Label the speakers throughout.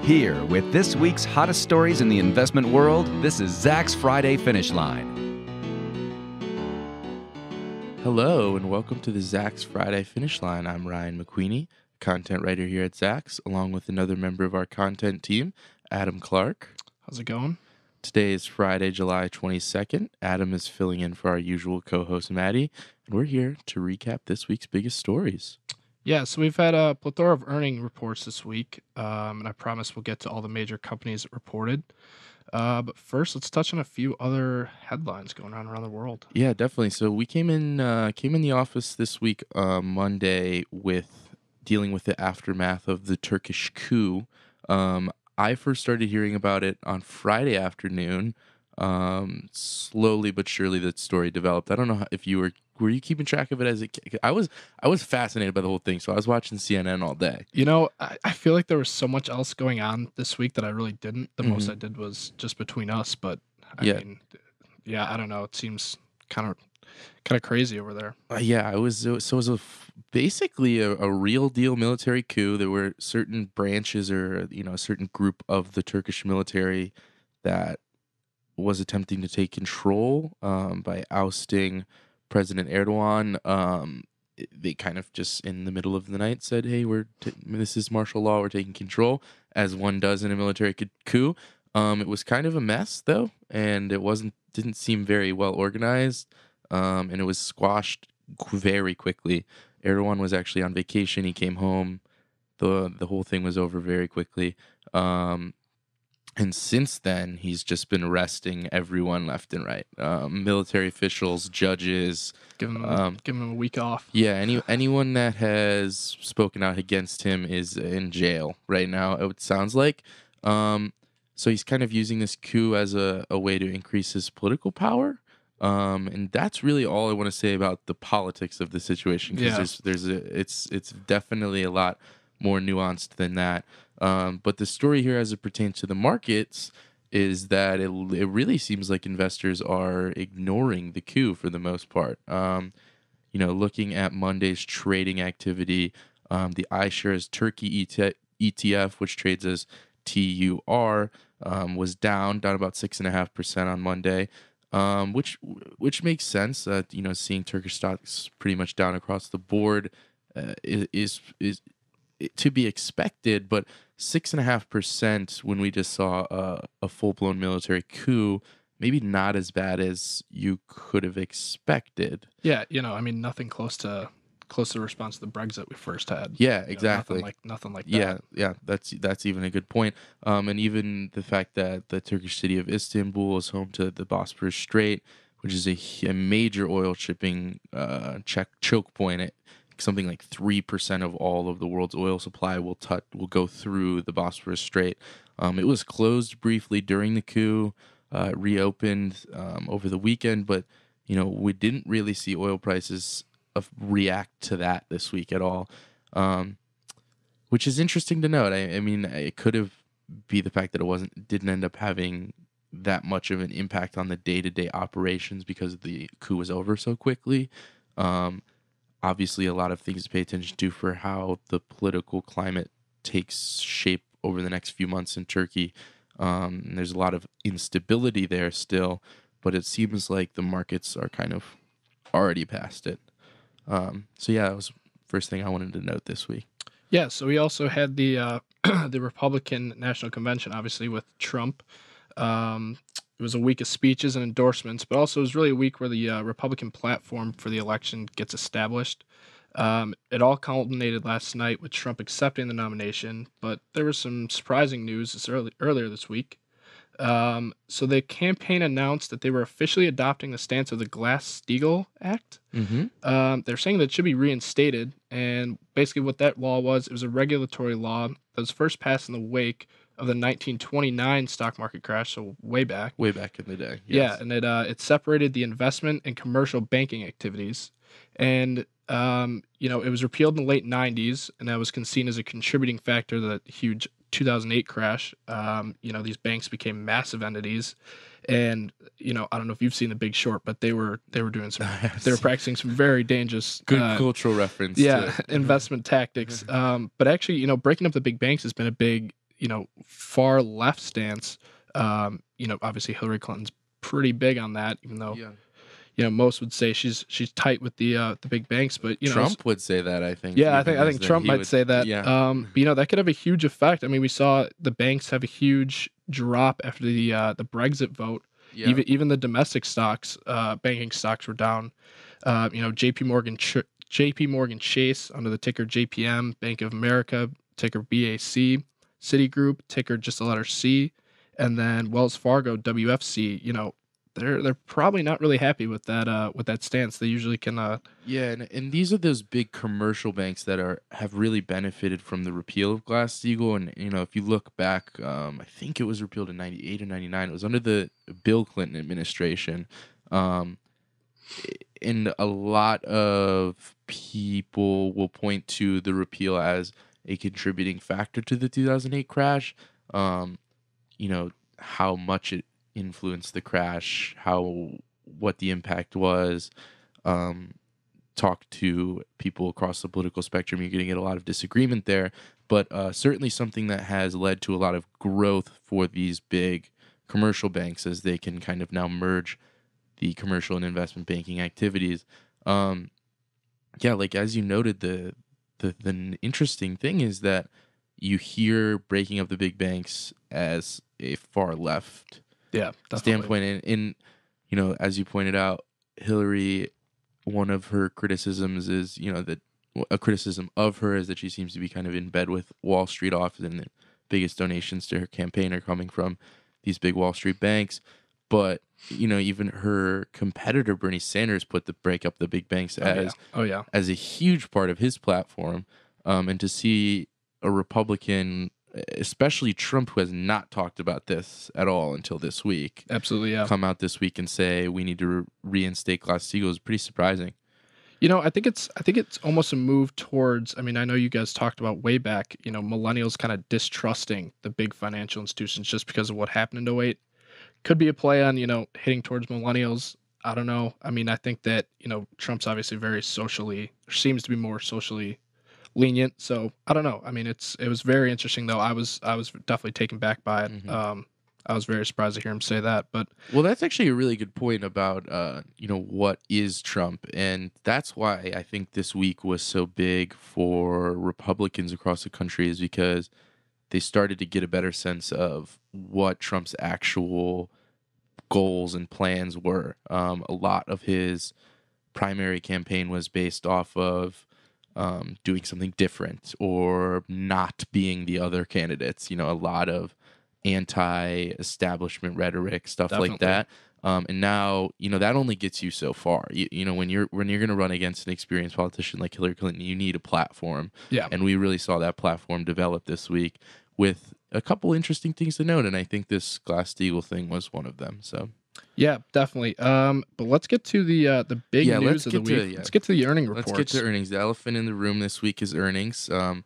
Speaker 1: Here with this week's hottest stories in the investment world, this is Zach's Friday Finish Line.
Speaker 2: Hello and welcome to the Zach's Friday Finish Line. I'm Ryan McQueenie, content writer here at Zach's, along with another member of our content team, Adam Clark.
Speaker 3: How's it going?
Speaker 2: Today is Friday, July 22nd. Adam is filling in for our usual co-host, Maddie, and we're here to recap this week's biggest stories.
Speaker 3: Yeah, so we've had a plethora of earning reports this week, and I promise we'll get to all the major companies that reported. But first, let's touch on a few other headlines going on around the world.
Speaker 2: Yeah, definitely. So we came in the office this week, Monday, with dealing with the aftermath of the Turkish coup. I first started hearing about it on Friday afternoon. Slowly but surely, that story developed. I don't know if you were you keeping track of it as it. I was fascinated by the whole thing, so I was watching CNN all day.
Speaker 3: You know, I feel like there was so much else going on this week that I really didn't. The most I did was just between us, but I mean, I don't know. It seems kind of crazy over there.
Speaker 2: Basically a real deal military coup. There were certain branches or a certain group of the Turkish military that was attempting to take control by ousting President Erdogan. They kind of just in the middle of the night said, "Hey, this is martial law. We're taking control," as one does in a military coup. It was kind of a mess though, and it didn't seem very well organized, and it was squashed very quickly. Erdogan was actually on vacation. He came home. The whole thing was over very quickly. And since then, he's just been arresting everyone left and right. Military officials, judges.
Speaker 3: Give him a week off.
Speaker 2: Yeah, anyone that has spoken out against him is in jail right now, it sounds like. So he's kind of using this coup as a way to increase his political power. And that's really all I want to say about the politics of the situation. Because it's definitely a lot more nuanced than that. But the story here as it pertains to the markets is that it really seems like investors are ignoring the coup for the most part. Looking at Monday's trading activity, the iShares Turkey ETF, which trades as TUR, was down about 6.5% on Monday, which makes sense. Seeing Turkish stocks pretty much down across the board is to be expected, but 6.5% when we just saw a full-blown military coup, maybe not as bad as you could have expected.
Speaker 3: Yeah, nothing close to the response to the Brexit we first had.
Speaker 2: Yeah, exactly.
Speaker 3: Nothing like that.
Speaker 2: Yeah, that's even a good point. And even the fact that the Turkish city of Istanbul is home to the Bosphorus Strait, which is a major oil shipping choke point. Something like 3% of all of the world's oil supply will go through the Bosphorus Strait. It was closed briefly during the coup, reopened over the weekend, but we didn't really see oil prices react to that this week at all, which is interesting to note. I mean, it could have be the fact that it didn't end up having that much of an impact on the day-to-day operations because the coup was over so quickly. Obviously, a lot of things to pay attention to for how the political climate takes shape over the next few months in Turkey. There's a lot of instability there still, but it seems like the markets are kind of already past it. That was the first thing I wanted to note this week.
Speaker 3: Yeah, so we also had the the Republican National Convention, obviously, with Trump. It was a week of speeches and endorsements, but also it was really a week where the Republican platform for the election gets established. It all culminated last night with Trump accepting the nomination, but there was some surprising news earlier this week. So the campaign announced that they were officially adopting the stance of the Glass-Steagall Act. They're saying that it should be reinstated, and basically what that law was, it was a regulatory law that was first passed in the wake of the 1929 stock market crash, so way back
Speaker 2: in the day. Yes.
Speaker 3: Yeah, and it separated the investment and commercial banking activities, and it was repealed in the late 90s, and that was seen as a contributing factor to the huge 2008 crash. These banks became massive entities, and I don't know if you've seen The Big Short, but they were doing some they were practicing some very dangerous
Speaker 2: good cultural reference
Speaker 3: investment tactics. But actually, breaking up the big banks has been a big far left stance. Obviously Hillary Clinton's pretty big on that, even though
Speaker 2: Yeah.
Speaker 3: most would say she's tight with the big banks, but
Speaker 2: Trump would say that, I think.
Speaker 3: yeah,
Speaker 2: even
Speaker 3: I
Speaker 2: is
Speaker 3: think
Speaker 2: that
Speaker 3: Trump
Speaker 2: he
Speaker 3: might
Speaker 2: would,
Speaker 3: say that.
Speaker 2: yeah.
Speaker 3: But that could have a huge effect. I mean, we saw the banks have a huge drop after the Brexit vote.
Speaker 2: Yeah.
Speaker 3: Even the domestic stocks, banking stocks were down. JP Morgan Chase under the ticker JPM, Bank of America ticker BAC, Citigroup ticker just the letter C, and then Wells Fargo WFC. They're probably not really happy with that stance. They usually can.
Speaker 2: Yeah, and these are those big commercial banks that have really benefited from the repeal of Glass-Steagall. And if you look back, I think it was repealed in '98 or '99. It was under the Bill Clinton administration, and a lot of people will point to the repeal as a contributing factor to the 2008 crash. How much it influenced the crash, what the impact was. Talk to people across the political spectrum, you're going to get a lot of disagreement there, but certainly something that has led to a lot of growth for these big commercial banks as they can kind of now merge the commercial and investment banking activities. Like as you noted, the interesting thing is that you hear breaking of the big banks as a far left standpoint, and as you pointed out, Hillary, one of her criticisms is that a criticism of her is that she seems to be kind of in bed with Wall Street often, and the biggest donations to her campaign are coming from these big Wall Street banks. But even her competitor Bernie Sanders put the break up the big banks as a huge part of his platform, and to see a Republican, especially Trump, who has not talked about this at all until this week, come out this week and say we need to reinstate Glass-Steagall is pretty surprising.
Speaker 3: I think it's almost a move towards. I mean, I know you guys talked about way back. Millennials kind of distrusting the big financial institutions just because of what happened in '08. Could be a play on hitting towards millennials. I don't know. I mean, I think that Trump's obviously seems to be more socially lenient. So I don't know. I mean, it was very interesting though. I was definitely taken back by it.
Speaker 2: Mm-hmm.
Speaker 3: I was very surprised to hear him say that. But
Speaker 2: that's actually a really good point about what is Trump, and that's why I think this week was so big for Republicans across the country, is because they started to get a better sense of what Trump's actual goals and plans were. A lot of his primary campaign was based off of doing something different or not being the other candidates. A lot of anti-establishment rhetoric, stuff like that. And now, that only gets you so far. When you're going to run against an experienced politician like Hillary Clinton, you need a platform.
Speaker 3: Yeah.
Speaker 2: And we really saw that platform develop this week with a couple interesting things to note. And I think this Glass-Steagall thing was one of them. So.
Speaker 3: Yeah, definitely. But let's get to the big news of the week. Let's get to the earning reports.
Speaker 2: Let's get to earnings. The elephant in the room this week is earnings. The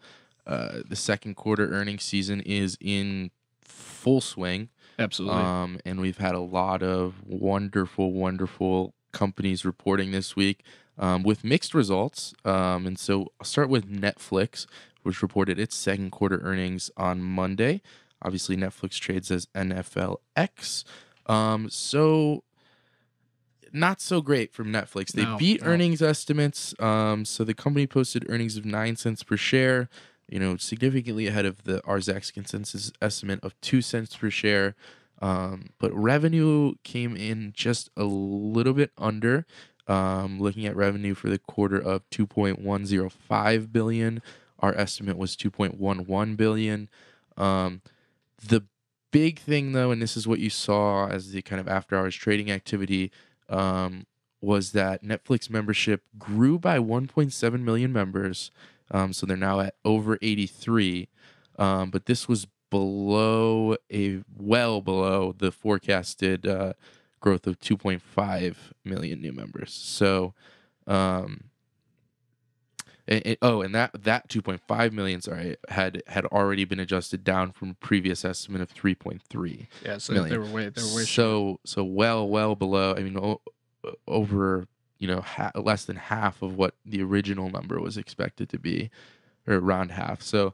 Speaker 2: second quarter earnings season is in full swing.
Speaker 3: Absolutely.
Speaker 2: And we've had a lot of wonderful companies reporting this week with mixed results. And so I'll start with Netflix, which reported its second quarter earnings on Monday. Obviously, Netflix trades as NFLX. So not so great from Netflix. They beat earnings estimates. So the company posted earnings of 9 cents per share, significantly ahead of our Zacks consensus estimate of 2 cents per share. But revenue came in just a little bit under. Looking at revenue for the quarter of $2.105 billion. Our estimate was $2.11 billion. The big thing, though, and this is what you saw as the kind of after-hours trading activity, was that Netflix membership grew by 1.7 million members. So they're now at over 83. But this was well below the forecasted growth of 2.5 million new members. So, and that 2.5 million, had already been adjusted down from a previous estimate of 3.3.
Speaker 3: Yeah, so
Speaker 2: million.
Speaker 3: they were way
Speaker 2: so well below. I mean, over less than half of what the original number was expected to be, or around half. So,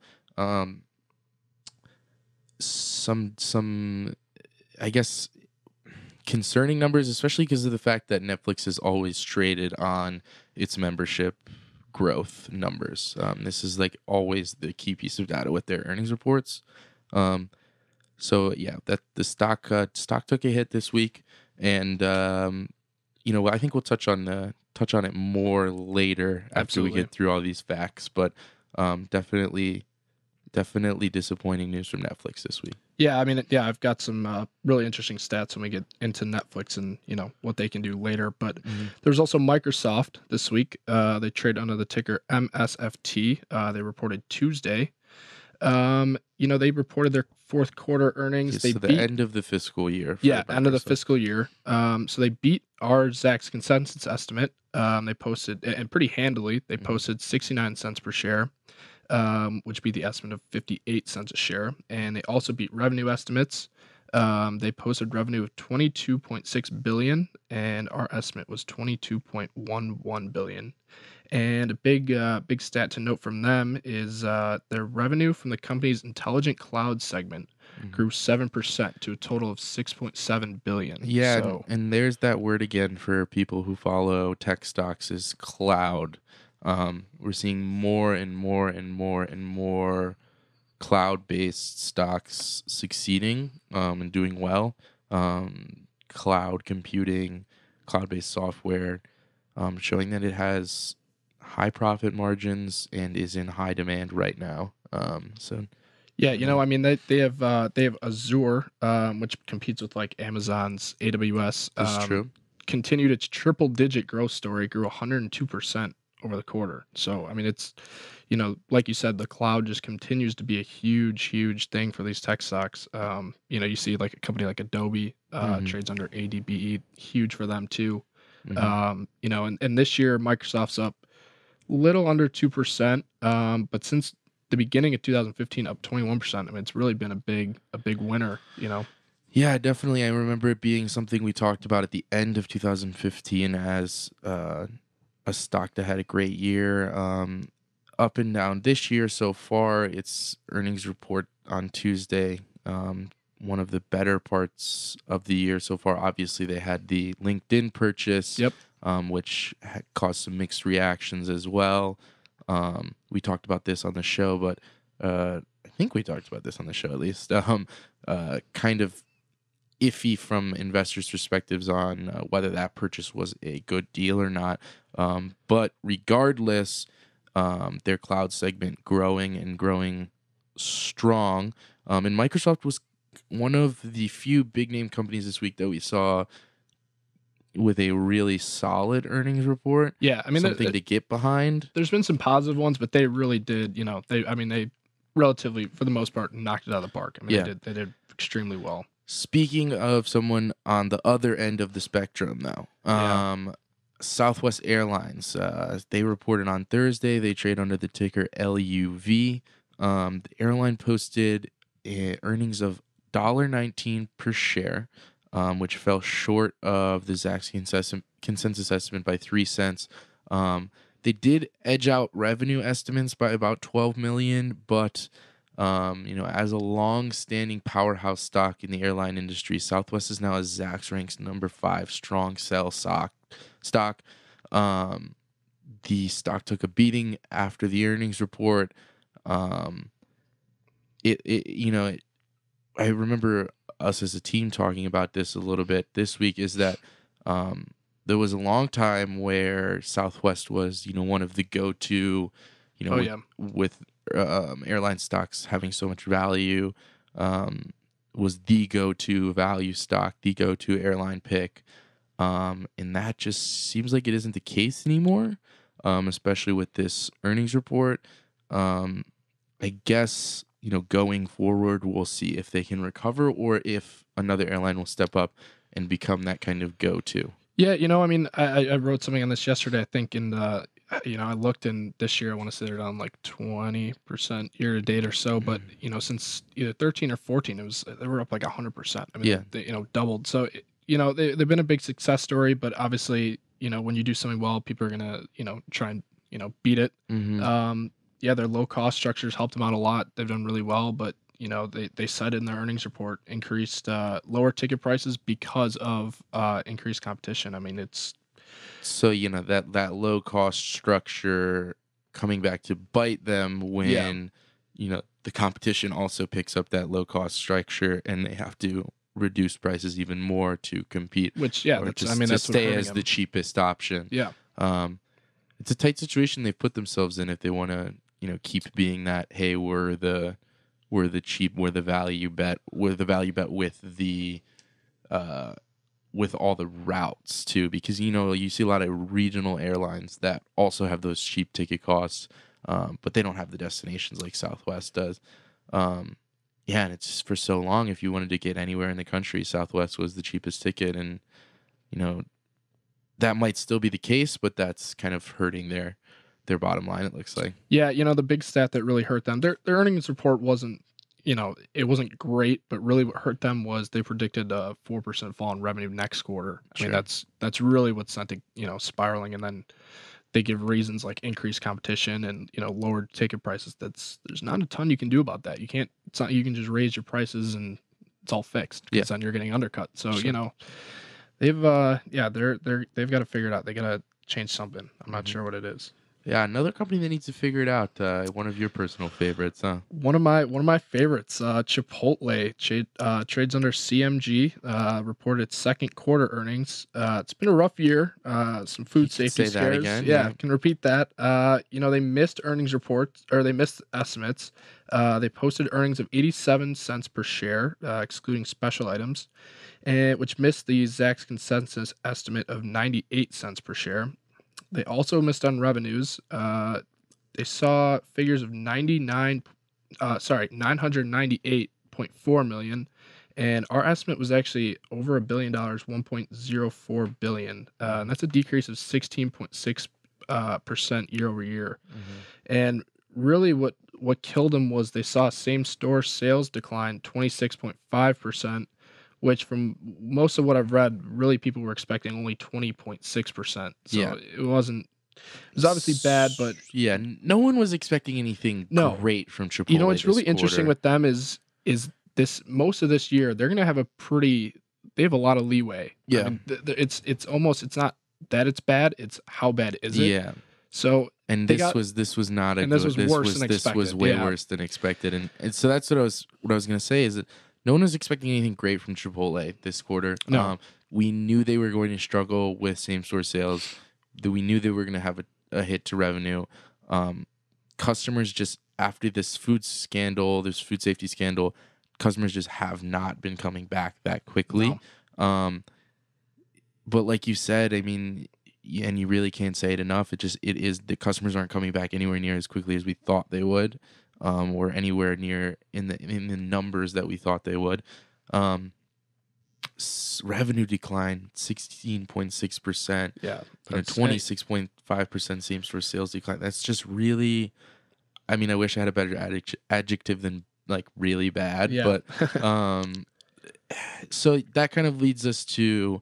Speaker 2: some I guess concerning numbers, especially because of the fact that Netflix is always traded on its membership growth numbers. This is like always the key piece of data with their earnings reports. Um, so yeah, that the stock took a hit this week, and I think we'll touch on it more later after we
Speaker 3: Absolutely.
Speaker 2: get through all these facts. But definitely disappointing news from Netflix this week.
Speaker 3: Yeah, I mean, yeah, I've got some really interesting stats when we get into Netflix and what they can do later. But there's also Microsoft this week. They trade under the ticker MSFT. They reported Tuesday. They reported their fourth quarter earnings.
Speaker 2: Okay,
Speaker 3: They
Speaker 2: so the
Speaker 3: beat,
Speaker 2: end of the fiscal year.
Speaker 3: yeah,
Speaker 2: For
Speaker 3: end of the
Speaker 2: Microsoft.
Speaker 3: fiscal year. So they beat our Zach's consensus estimate. They posted, and pretty handily, they posted 69 cents per share. Which beat the estimate of 58 cents a share. And they also beat revenue estimates. They posted revenue of 22.6 billion, and our estimate was 22.11 billion. And a big stat to note from them is their revenue from the company's intelligent cloud segment grew 7% to a total of 6.7 billion.
Speaker 2: Yeah,
Speaker 3: So
Speaker 2: and there's that word again for people who follow tech stocks is cloud. We're seeing more and more and more and more cloud-based stocks succeeding and doing well. Cloud computing, cloud-based software, showing that it has high profit margins and is in high demand right now.
Speaker 3: yeah, I mean they have Azure, which competes with like Amazon's AWS.
Speaker 2: That's true.
Speaker 3: Continued its triple digit growth story, grew 102% over the quarter. So I mean it's like you said, the cloud just continues to be a huge thing for these tech stocks. You see like a company like Adobe trades under ADBE, huge for them too. And this year Microsoft's up little under 2%, but since the beginning of 2015 up 21%. I mean, it's really been a big winner,
Speaker 2: Yeah, definitely. I remember it being something we talked about at the end of 2015 as a stock that had a great year. Up and down this year so far, its earnings report on Tuesday. One of the better parts of the year so far. Obviously, they had the LinkedIn purchase,
Speaker 3: Yep.
Speaker 2: Which caused some mixed reactions as well. We talked about this on the show, but I think we talked about this on the show at least. Kind of iffy from investors' perspectives on whether that purchase was a good deal or not. But regardless, their cloud segment growing strong. And Microsoft was one of the few big name companies this week that we saw with a really solid earnings report.
Speaker 3: Yeah, I mean,
Speaker 2: something to get behind.
Speaker 3: There's been some positive ones, but they really did, they relatively, for the most part, knocked it out of the park. I mean,
Speaker 2: Yeah.
Speaker 3: they did extremely well.
Speaker 2: Speaking of someone on the other end of the spectrum, though, Southwest Airlines, they reported on Thursday. They trade under the ticker LUV. The airline posted earnings of $1.19 per share, which fell short of the Zacks consensus estimate by 3 cents. They did edge out revenue estimates by about $12 million, but as a long-standing powerhouse stock in the airline industry, Southwest is now a Zacks ranks number 5 strong sell stock. The stock took a beating after the earnings report. I remember us as a team talking about this a little bit this week. Is that there was a long time where Southwest was one of the go-to, with airline stocks having so much value, was the go-to value stock, the go-to airline pick. And that just seems like it isn't the case anymore, especially with this earnings report. I guess, going forward, we'll see if they can recover or if another airline will step up and become that kind of go-to.
Speaker 3: Yeah, I mean, I wrote something on this yesterday. I think in the, I looked in this year, I want to say they're down like 20% year to date or so. But, since either 13 or 14, they were up like 100%. I mean, they doubled. So, they've been a big success story, but obviously, when you do something well, people are going to, try and, beat it.
Speaker 2: Mm-hmm.
Speaker 3: Their low cost structures helped them out a lot. They've done really well, but they cited in their earnings report increased lower ticket prices because of increased competition. I mean, it's
Speaker 2: So that low cost structure coming back to bite them when the competition also picks up that low cost structure and they have to reduce prices even more to compete,
Speaker 3: which yeah,
Speaker 2: or
Speaker 3: that's
Speaker 2: just
Speaker 3: I mean
Speaker 2: to
Speaker 3: that's what
Speaker 2: stay
Speaker 3: hurting
Speaker 2: as
Speaker 3: them.
Speaker 2: the cheapest option.
Speaker 3: Yeah,
Speaker 2: It's a tight situation they've put themselves in if they want to keep being that, hey, we're the cheap, we're the value bet, uh with all the routes too, because you see a lot of regional airlines that also have those cheap ticket costs, but they don't have the destinations like Southwest does. Yeah, and it's just for so long, if you wanted to get anywhere in the country, Southwest was the cheapest ticket, and you know that might still be the case, but that's kind of hurting their bottom line, it looks like.
Speaker 3: yeah. The big stat that really hurt them, their earnings report wasn't, it wasn't great, but really what hurt them was they predicted a 4% fall in revenue next quarter. I mean,
Speaker 2: Sure.
Speaker 3: that's really what sent it, spiraling, and then they give reasons like increased competition and lowered ticket prices. There's not a ton you can do about that. It's not you can just raise your prices and it's all fixed
Speaker 2: Yeah.
Speaker 3: because then you're getting undercut. So
Speaker 2: Sure.
Speaker 3: they've they've got to figure it out. They got to change something. I'm not sure what it is.
Speaker 2: Yeah, another company that needs to figure it out. One of your personal favorites, huh?
Speaker 3: One of my favorites, Chipotle, trades under CMG. Reported its second quarter earnings. It's been a rough year. Some food safety
Speaker 2: say that
Speaker 3: scares.
Speaker 2: again,
Speaker 3: Yeah,
Speaker 2: yeah.
Speaker 3: can repeat that. They missed earnings reports, or they missed estimates. They posted earnings of 87 cents per share, excluding special items, and which missed the Zacks consensus estimate of 98 cents per share. They also missed on revenues. They saw figures of 998.4 million, and our estimate was actually over $1 billion, 1.04 billion. And that's a decrease of 16.6% year over year. And really, what killed them was they saw same store sales decline 26.5%, which from most of what I've read, really people were expecting only 20.6%. So
Speaker 2: Yeah.
Speaker 3: it wasn't. It was obviously bad, but
Speaker 2: yeah, no one was expecting anything
Speaker 3: No.
Speaker 2: great from Chipotle.
Speaker 3: what's really interesting
Speaker 2: quarter.
Speaker 3: with them is this most of this year they're gonna have they have a lot of leeway.
Speaker 2: Yeah.
Speaker 3: I mean, it's almost, it's not that it's bad, it's how bad is it.
Speaker 2: Yeah,
Speaker 3: So
Speaker 2: and
Speaker 3: They
Speaker 2: this
Speaker 3: got-
Speaker 2: was not a
Speaker 3: and
Speaker 2: good.
Speaker 3: this was worse than
Speaker 2: this was
Speaker 3: expected,
Speaker 2: way
Speaker 3: yeah.
Speaker 2: worse than expected, and so that's what I was gonna say is that no one was expecting anything great from Chipotle this quarter.
Speaker 3: No.
Speaker 2: We knew they were going to struggle with same store sales. That we knew they were going to have a hit to revenue. Customers just after this food safety scandal, customers just have not been coming back that quickly. But like you said, I mean, and you really can't say it enough. It is the customers aren't coming back anywhere near as quickly as we thought they would, or anywhere near in the numbers that we thought they would. Revenue decline 16.6%.
Speaker 3: yeah,
Speaker 2: And a
Speaker 3: that's-
Speaker 2: 26.5% same store sales decline. That's just really. I mean, I wish I had a better adjective than like really bad.
Speaker 3: Yeah.
Speaker 2: But so that kind of leads us to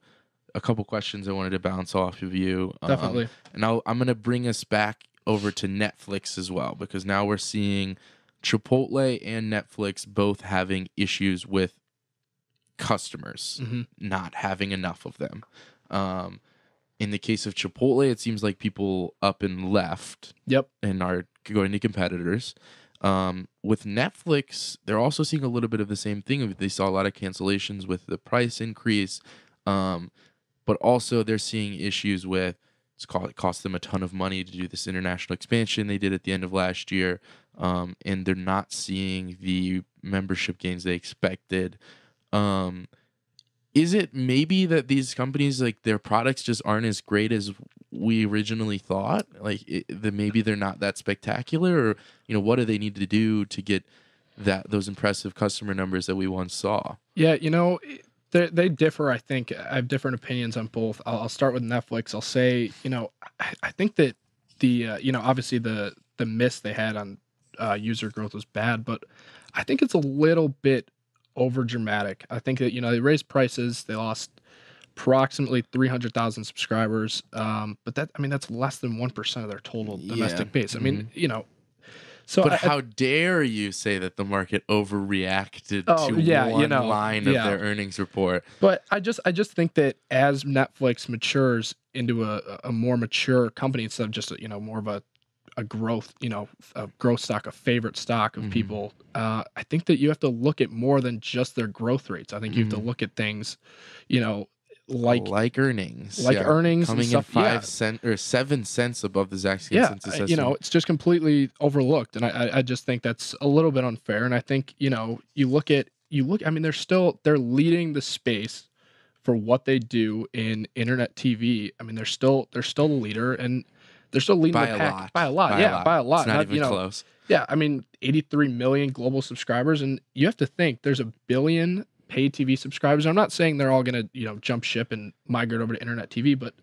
Speaker 2: a couple questions I wanted to bounce off of you.
Speaker 3: Definitely.
Speaker 2: And I'm going to bring us back over to Netflix as well, because now we're seeing Chipotle and Netflix both having issues with customers, not having enough of them. In the case of Chipotle, it seems like people up and left
Speaker 3: Yep.
Speaker 2: and are going to competitors. With Netflix, they're also seeing a little bit of the same thing. They saw a lot of cancellations with the price increase, but also they're seeing issues with it cost them a ton of money to do this international expansion they did at the end of last year, and they're not seeing the membership gains they expected. Is it maybe that these companies, like, their products just aren't as great as we originally thought? Like, maybe they're not that spectacular, or what do they need to do to get those impressive customer numbers that we once saw?
Speaker 3: Yeah, they differ. I think I have different opinions on both. I'll start with Netflix. I'll say, I think that the obviously the miss they had on user growth was bad, but I think it's a little bit over dramatic. I think that they raised prices, they lost approximately 300,000 subscribers, but that's less than 1% of their total domestic base. I mean, So
Speaker 2: But how dare you say that the market overreacted
Speaker 3: Oh,
Speaker 2: to
Speaker 3: yeah,
Speaker 2: one line of
Speaker 3: yeah.
Speaker 2: their earnings report?
Speaker 3: But I just think that as Netflix matures into a more mature company instead of just more of a growth, a growth stock, a favorite stock of
Speaker 2: Mhm.
Speaker 3: people, I think that you have to look at more than just their growth rates. I think you have to
Speaker 2: Mhm.
Speaker 3: look at things, you know, like
Speaker 2: Like earnings,
Speaker 3: like
Speaker 2: yeah,
Speaker 3: earnings and
Speaker 2: coming in
Speaker 3: stuff. Yeah,
Speaker 2: 5 cent or 7 cents above the Zacks
Speaker 3: yeah,
Speaker 2: consensus estimate.
Speaker 3: it's just completely overlooked, and I just think that's a little bit unfair. And I think I mean, they're leading the space for what they do in internet TV. I mean, they're still the leader, and they're still leading
Speaker 2: By
Speaker 3: the
Speaker 2: a
Speaker 3: pack
Speaker 2: lot.
Speaker 3: by a lot.
Speaker 2: By a
Speaker 3: Yeah,
Speaker 2: lot.
Speaker 3: by a
Speaker 2: It's
Speaker 3: lot.
Speaker 2: not
Speaker 3: Not
Speaker 2: even close.
Speaker 3: yeah. I mean, 83 million global subscribers, and you have to think there's a billion paid TV subscribers. I'm not saying they're all gonna jump ship and migrate over to internet TV, but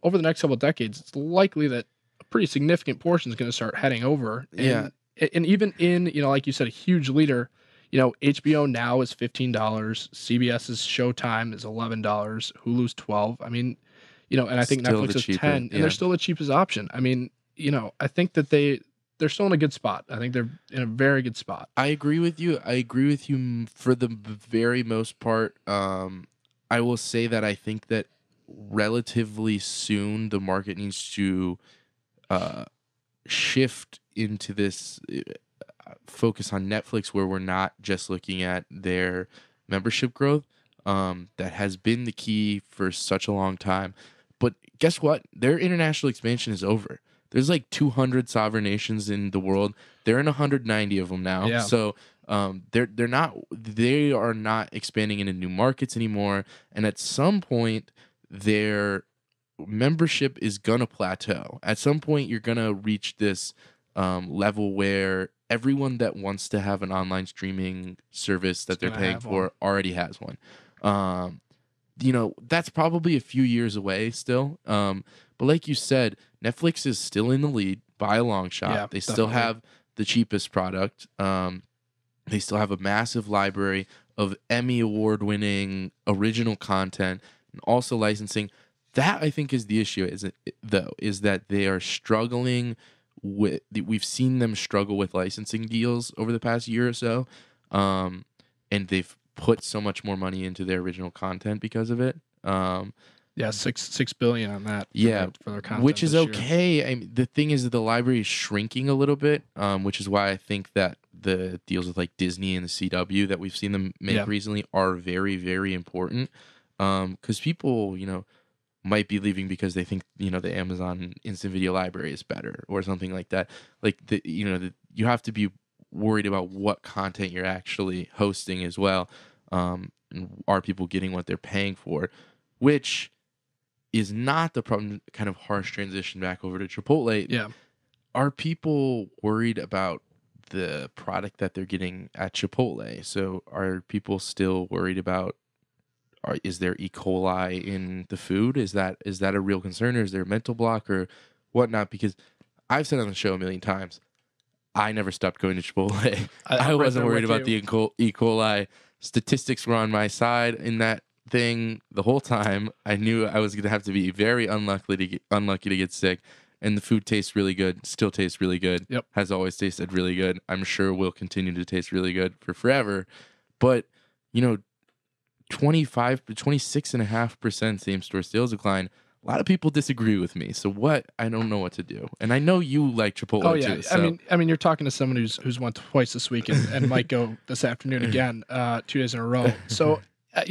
Speaker 3: over the next couple of decades, it's likely that a pretty significant portion is going to start heading over.
Speaker 2: Yeah.
Speaker 3: And even in, like you said, a huge leader, HBO Now is $15, CBS's Showtime is $11, Hulu's 12. I mean, and I think
Speaker 2: Still
Speaker 3: Netflix
Speaker 2: the
Speaker 3: is
Speaker 2: cheapest,
Speaker 3: 10, and
Speaker 2: yeah.
Speaker 3: they're still the cheapest option. I mean, I think that they're still in a good spot. I think they're in a very good spot.
Speaker 2: I agree with you. For the very most part. I will say that I think that relatively soon the market needs to uh, shift into this focus on Netflix, where we're not just looking at their membership growth. That has been the key for such a long time. But guess what? Their international expansion is over. There's like 200 sovereign nations in the world. They're in 190 of them now.
Speaker 3: Yeah.
Speaker 2: So they are not expanding into new markets anymore. And at some point, their membership is gonna plateau. At some point, you're gonna reach this level where everyone that wants to have an online streaming service that they're
Speaker 3: gonna
Speaker 2: paying
Speaker 3: have
Speaker 2: for
Speaker 3: one.
Speaker 2: already has one. That's probably a few years away still. But like you said, Netflix is still in the lead by a long shot.
Speaker 3: Yeah,
Speaker 2: They still
Speaker 3: definitely.
Speaker 2: have the cheapest product. They still have a massive library of Emmy award winning original content and also licensing. That I think is the issue, is that they are struggling with. We've seen them struggle with licensing deals over the past year or so, and they've put so much more money into their original content because of it.
Speaker 3: Yeah, six billion on that. For their content,
Speaker 2: Which is
Speaker 3: this year.
Speaker 2: okay. I mean, the thing is that the library is shrinking a little bit, which is why I think that the deals with like Disney and the CW that we've seen them make recently are very, very important. Because people, might be leaving because they think the Amazon Instant Video library is better or something like that. Like you have to be worried about what content you're actually hosting as well. And are people getting what they're paying for? Which is not the problem. Kind of harsh transition back over to Chipotle.
Speaker 3: Yeah.
Speaker 2: Are people worried about the product that they're getting at Chipotle? So are people still worried about, is there E. coli in the food? Is that a real concern, or is there a mental block or whatnot? Because I've said on the show a million times, I never stopped going to Chipotle. I
Speaker 3: I'm right
Speaker 2: wasn't
Speaker 3: there
Speaker 2: worried
Speaker 3: with
Speaker 2: about the E. coli. Statistics were on my side in that thing the whole time. I knew I was going to have to be very unlucky to get sick. And the food tastes really good. Still tastes really good.
Speaker 3: Yep.
Speaker 2: Has always tasted really good. I'm sure will continue to taste really good for forever. But 26.5% same store sales decline. A lot of people disagree with me. So I don't know what to do. And I know you like Chipotle
Speaker 3: Oh yeah,
Speaker 2: too. So.
Speaker 3: I mean, you're talking to someone who's went twice this week and might go this afternoon again, 2 days in a row. So, I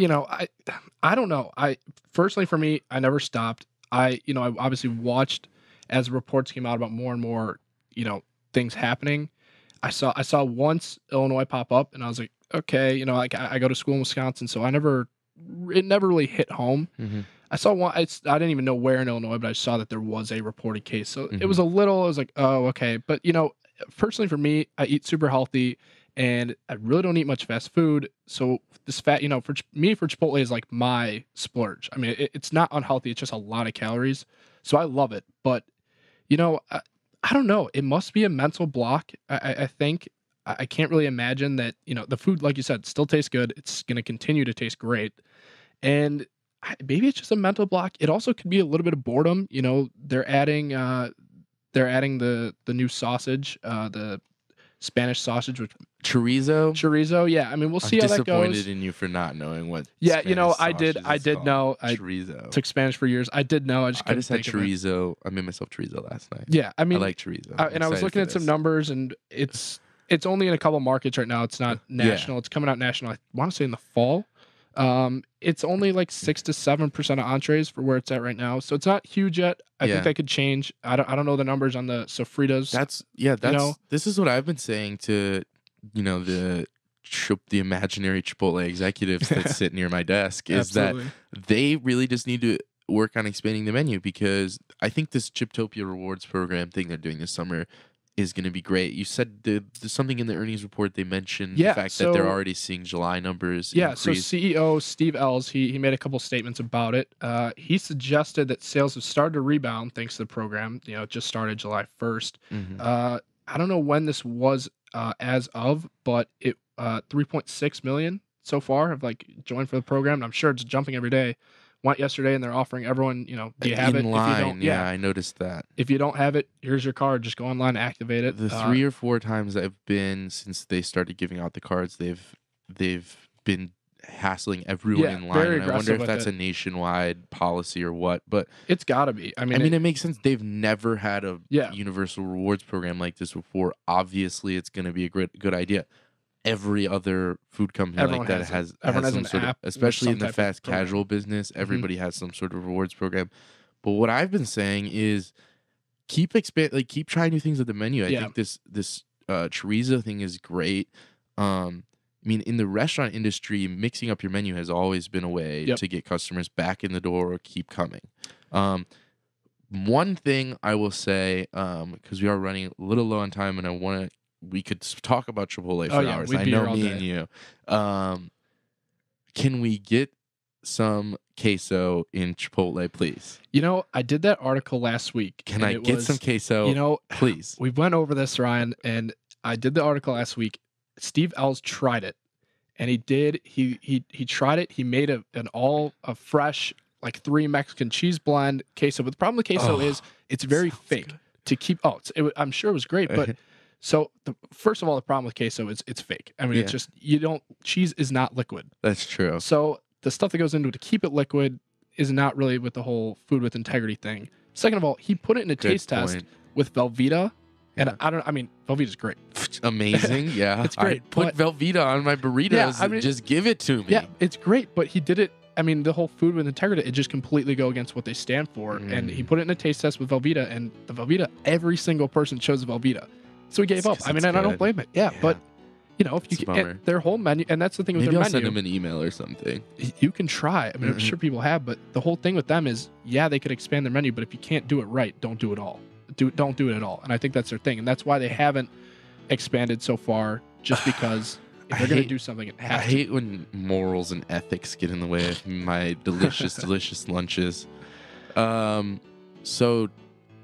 Speaker 3: don't know. Personally, for me, I never stopped. I obviously watched as reports came out about more and more, things happening. I saw once Illinois pop up, and I was like, okay, like I go to school in Wisconsin, so it never really hit home.
Speaker 2: Mhm.
Speaker 3: I saw one. I didn't even know where in Illinois, but I saw that there was a reported case. So it was
Speaker 2: Mhm.
Speaker 3: a little. I was like, oh, okay. But personally, for me, I eat super healthy, and I really don't eat much fast food. So this for me, for Chipotle is like my splurge. I mean, it's not unhealthy. It's just a lot of calories. So I love it. But I don't know. It must be a mental block. I think I can't really imagine that. The food, like you said, still tastes good. It's going to continue to taste great, and maybe it's just a mental block. It also could be a little bit of boredom. They're adding they're adding the new sausage, the Spanish sausage, which
Speaker 2: Chorizo.
Speaker 3: chorizo. Yeah, I mean, we'll
Speaker 2: I'm
Speaker 3: see how that
Speaker 2: disappointed
Speaker 3: goes.
Speaker 2: in you for not knowing what.
Speaker 3: Yeah,
Speaker 2: Spanish
Speaker 3: I did.
Speaker 2: sausage
Speaker 3: I
Speaker 2: is
Speaker 3: did
Speaker 2: called.
Speaker 3: know. I
Speaker 2: Chorizo.
Speaker 3: took Spanish for years. I did know. I just
Speaker 2: I
Speaker 3: couldn't
Speaker 2: just had
Speaker 3: think of it.
Speaker 2: chorizo. I made myself chorizo last night.
Speaker 3: Yeah, I mean,
Speaker 2: I like chorizo.
Speaker 3: and I was looking at some numbers, and it's only in a couple markets right now. It's not national. It's coming out national. I want to say in the fall. It's only like 6 to 7% of entrees for where it's at right now, so it's not huge yet. I think that could change. I don't know the numbers on the sofritas.
Speaker 2: That's this is what I've been saying to the imaginary Chipotle executives that sit near my desk is
Speaker 3: Absolutely.
Speaker 2: that they really just need to work on expanding the menu, because I think this Chiptopia rewards program thing they're doing this summer is going to be great. You said there's something in the earnings report they mentioned the fact that they're already seeing July numbers increase.
Speaker 3: So CEO Steve Ells, he made a couple statements about it. He suggested that sales have started to rebound thanks to the program. It just started July 1st. I don't know when this was as of, but it 3.6 million so far have joined for the program. And I'm sure it's jumping every day. Went yesterday and they're offering everyone, do you have it?
Speaker 2: Line,
Speaker 3: if you don't,
Speaker 2: I noticed that.
Speaker 3: If you don't have it, here's your card. Just go online and activate it.
Speaker 2: The 3 or 4 times I've been since they started giving out the cards, they've been hassling everyone in line. And I wonder if that's a nationwide policy or what. But
Speaker 3: it's got to be. I mean,
Speaker 2: it makes sense. They've never had a universal rewards program like this before. Obviously, it's going to be a good idea. Every other food company like that has some sort of, especially in the fast casual business, everybody has some sort of rewards program. But what I've been saying is keep trying new things at the menu. I think this chorizo thing is great. I mean, in the restaurant industry, mixing up your menu has always been a way to get customers back in the door or keep coming. One thing I will say, because we are running a little low on time, and we could talk about Chipotle for hours. I know me and you. Can we get some queso in Chipotle, please?
Speaker 3: I did that article last week.
Speaker 2: Can I get some queso, please?
Speaker 3: We went over this, Ryan, and I did the article last week. Steve Ells tried it, and he did. He tried it. He made a fresh 3 Mexican cheese blend queso. But the problem with queso is it's very fake good. To keep. I'm sure it was great, but. So first of all, the problem with queso is it's fake. I mean, it's just cheese is not liquid.
Speaker 2: That's true.
Speaker 3: So the stuff that goes into it to keep it liquid is not really with the whole food with integrity thing. Second of all, he put it in a taste test with Velveeta, and Velveeta's great.
Speaker 2: Amazing, yeah.
Speaker 3: It's great.
Speaker 2: I put Velveeta on my burritos. Just give it to me.
Speaker 3: Yeah, it's great, but he did it. I mean, the whole food with integrity, it just completely go against what they stand for. And he put it in a taste test with Velveeta, and the Velveeta, every single person chose Velveeta. So he gave up. I mean, and I don't blame it. Yeah, but if you can, their whole menu, and that's the thing with their menu.
Speaker 2: Maybe I'll send them an email or something.
Speaker 3: You can try. I mean, I'm sure people have, but the whole thing with them is, they could expand their menu, but if you can't do it right, don't do it all. Don't do it at all. And I think that's their thing, and that's why they haven't expanded so far. Just because if they're going to do something, it has
Speaker 2: I hate when morals and ethics get in the way of my delicious lunches. So.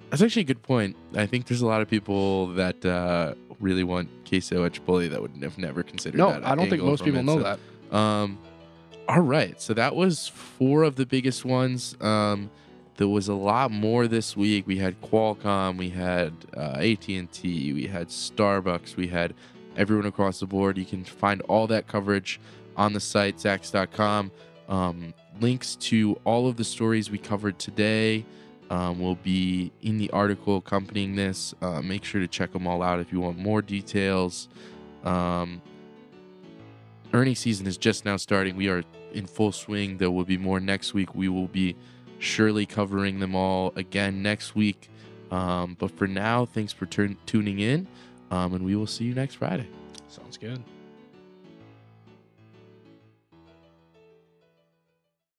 Speaker 2: That's actually a good point. I think there's a lot of people that really want queso at Chipotle that would have never considered that.
Speaker 3: No, I don't think most people know that.
Speaker 2: All right. So that was 4 of the biggest ones. There was a lot more this week. We had Qualcomm. We had AT&T. We had Starbucks. We had everyone across the board. You can find all that coverage on the site, Zax.com. Links to all of the stories we covered today will be in the article accompanying this. Make sure to check them all out if you want more details. Earnings season is just now starting. We are in full swing. There will be more next week. We will be surely covering them all again next week. But for now, thanks for tuning in, and we will see you next Friday.
Speaker 3: Sounds good.